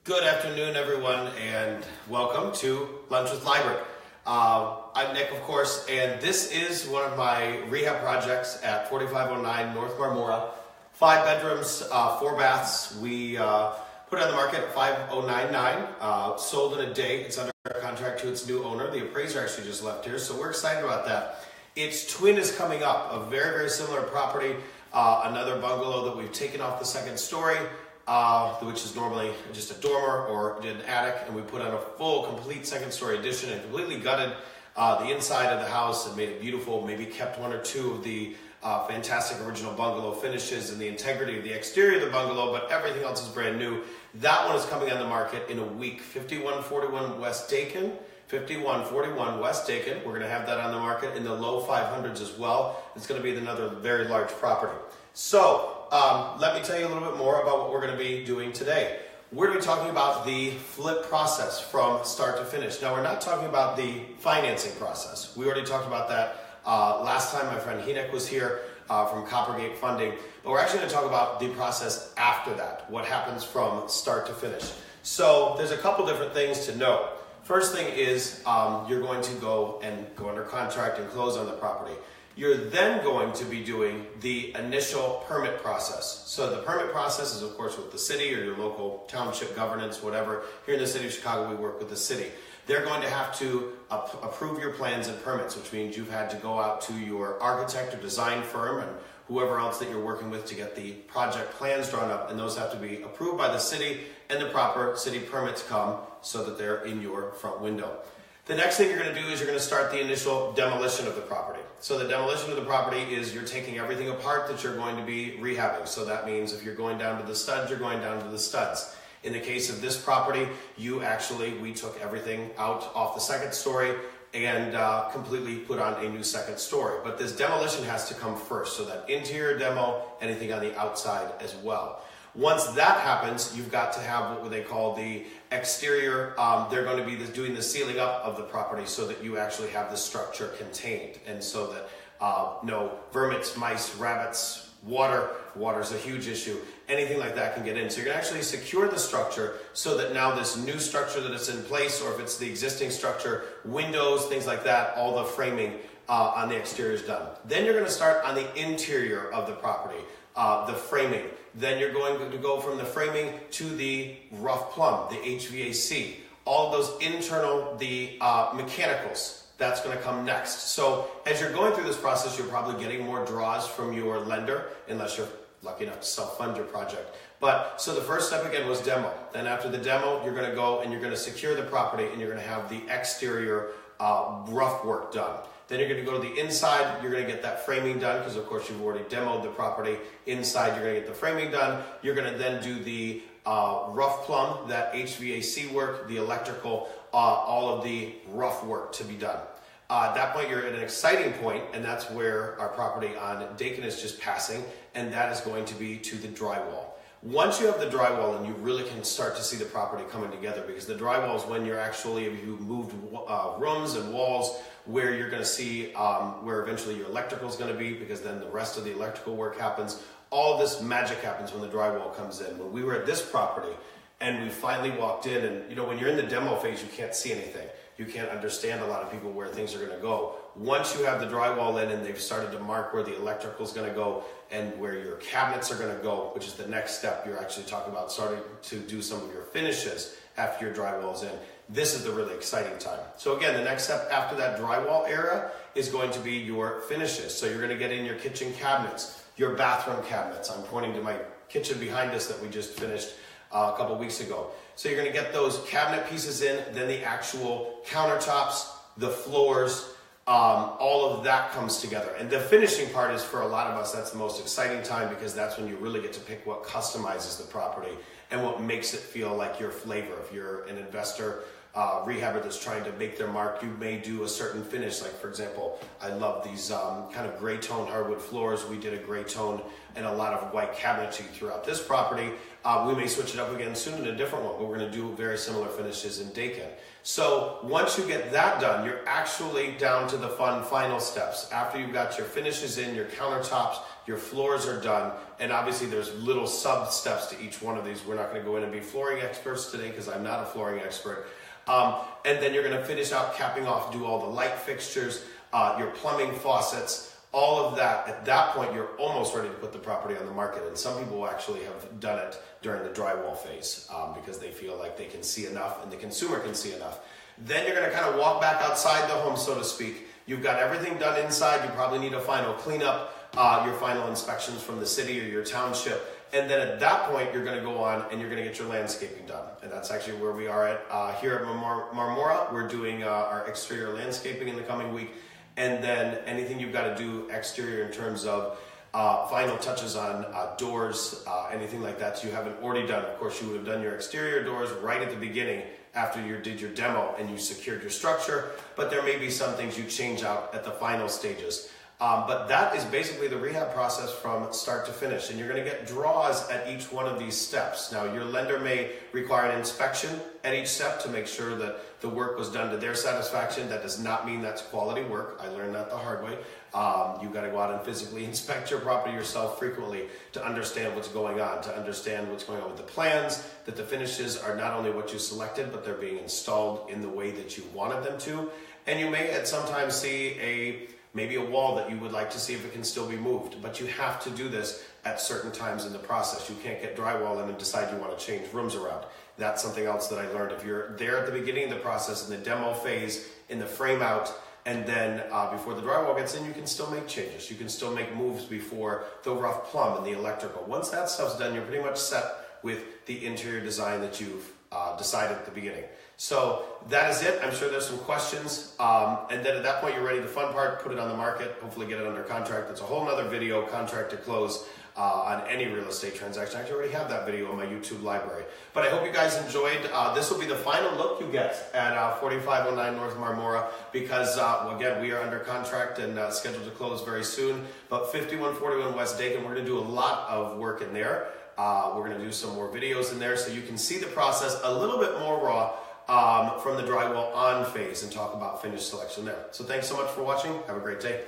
Good afternoon, everyone, and welcome to Lunch with Libert. I'm Nick, of course, and this is one of my rehab projects at 4509 North Marmora. 5 bedrooms, 4 baths. We put it on the market at 5099. Sold in a day. It's under contract to its new owner. The appraiser actually just left here, so we're excited about that. Its twin is coming up, a very, very similar property. Another bungalow that we've taken off the second story. Which is normally just a dormer or an attic, and we put on a full, complete second story addition and completely gutted the inside of the house and made it beautiful, maybe kept 1 or 2 of the fantastic original bungalow finishes and the integrity of the exterior of the bungalow, but everything else is brand new. That one is coming on the market in a week, 5141 West Dakin. 5141 West Dakin. We're going to have that on the market in the low 500s as well. It's going to be another very large property. So, let me tell you a little bit more about what we're going to be doing today. We're going to be talking about the flip process from start to finish. Now, we're not talking about the financing process. We already talked about that last time. My friend Hinek was here from Coppergate Funding. But we're actually going to talk about the process after that, what happens from start to finish. So there's a couple different things to know. First thing is you're going to go under contract and close on the property. You're then going to be doing the initial permit process. So the permit process is, of course, with the city or your local township governance, whatever. Here in the city of Chicago, we work with the city. They're going to have to approve your plans and permits, which means you've had to go out to your architect or design firm and whoever else that you're working with to get the project plans drawn up, and those have to be approved by the city, and the proper city permits come so that they're in your front window. The next thing you're going to do is you're going to start the initial demolition of the property. So the demolition of the property is you're taking everything apart that you're going to be rehabbing. So that means if you're going down to the studs, you're going down to the studs. In the case of this property, we took everything out off the second story and completely put on a new second story. But this demolition has to come first, so that interior demo, anything on the outside as well. Once that happens, you've got to have what they call the exterior. They're going to be doing the sealing up of the property so that you actually have the structure contained, and so that no vermins, mice, rabbits, water's a huge issue, anything like that can get in. So you're going to actually secure the structure so that now this new structure that is in place, or if it's the existing structure, windows, things like that, all the framing on the exterior is done. Then you're going to start on the interior of the property. The framing. Then you're going to go from the framing to the rough plumb, the HVAC, all of those internal, the mechanicals. That's going to come next. So as you're going through this process, you're probably getting more draws from your lender, unless you're lucky enough to self-fund your project. But so the first step again was demo. Then after the demo, you're going to go and you're going to secure the property, and you're going to have the exterior rough work done. Then you're going to go to the inside, you're going to get that framing done, because of course you've already demoed the property. Inside, you're going to get the framing done. You're going to then do the rough plumb, that HVAC work, the electrical, all of the rough work to be done. At that point, you're at an exciting point, and that's where our property on Dakin is just passing, and that is going to be to the drywall. Once you have the drywall, and you really can start to see the property coming together, because the drywall is when you're actually, if you moved rooms and walls, where you're going to see where eventually your electrical is going to be, because then the rest of the electrical work happens. All this magic happens when the drywall comes in. When we were at this property and we finally walked in, and when you're in the demo phase, you can't see anything. You can't understand a lot of people where things are going to go. Once you have the drywall in and they've started to mark where the electrical is going to go and where your cabinets are going to go, which is the next step, you're actually talking about starting to do some of your finishes after your drywall's in. This is the really exciting time. So again, the next step after that drywall area is going to be your finishes. So you're going to get in your kitchen cabinets, your bathroom cabinets. I'm pointing to my kitchen behind us that we just finished a couple weeks ago. So you're going to get those cabinet pieces in, then the actual countertops, the floors, all of that comes together. And the finishing part is, for a lot of us, that's the most exciting time, because that's when you really get to pick what customizes the property and what makes it feel like your flavor. If you're an investor rehabber that's trying to make their mark, you may do a certain finish. Like for example, I love these kind of gray tone hardwood floors. We did a gray tone and a lot of white cabinetry throughout this property. We may switch it up again soon in a different one, but we're going to do very similar finishes in Dakin. So once you get that done, you're actually down to the fun final steps. After you've got your finishes in, your countertops, your floors are done, and obviously there's little sub steps to each one of these. We're not going to go in and be flooring experts today because I'm not a flooring expert. And then you're going to finish out capping off, do all the light fixtures, your plumbing faucets, all of that. At that point, you're almost ready to put the property on the market. And some people actually have done it during the drywall phase because they feel like they can see enough and the consumer can see enough. Then you're going to kind of walk back outside the home, so to speak. You've got everything done inside. You probably need a final cleanup, your final inspections from the city or your township. And then at that point, you're going to go on and you're going to get your landscaping done. And that's actually where we are at here at Marmora. We're doing our exterior landscaping in the coming week. And then anything you've got to do exterior in terms of final touches on doors, anything like that you haven't already done. Of course, you would have done your exterior doors right at the beginning after you did your demo and you secured your structure. But there may be some things you change out at the final stages. But that is basically the rehab process from start to finish. And you're going to get draws at each one of these steps. Now, your lender may require an inspection at each step to make sure that the work was done to their satisfaction. That does not mean that's quality work. I learned that the hard way. You've got to go out and physically inspect your property yourself frequently to understand what's going on, to understand what's going on with the plans, that the finishes are not only what you selected, but they're being installed in the way that you wanted them to. And you may at sometimes see maybe a wall that you would like to see if it can still be moved, but you have to do this at certain times in the process. You can't get drywall in and decide you want to change rooms around. That's something else that I learned. If you're there at the beginning of the process, in the demo phase, in the frame out, and then before the drywall gets in, you can still make changes. You can still make moves before the rough plumb and the electrical. Once that stuff's done, you're pretty much set with the interior design that you've decided at the beginning. So that is it. I'm sure there's some questions. And then at that point, you're ready. The fun part, put it on the market, hopefully get it under contract. It's a whole nother video, contract to close, on any real estate transaction. I actually already have that video on my YouTube library. But I hope you guys enjoyed. This will be the final look you get at 4509 North Marmora because, again, we are under contract and scheduled to close very soon. But 5141 West Dakin, we're going to do a lot of work in there. We're going to do some more videos in there so you can see the process a little bit more raw from the drywall on phase and talk about finish selection there. So thanks so much for watching. Have a great day.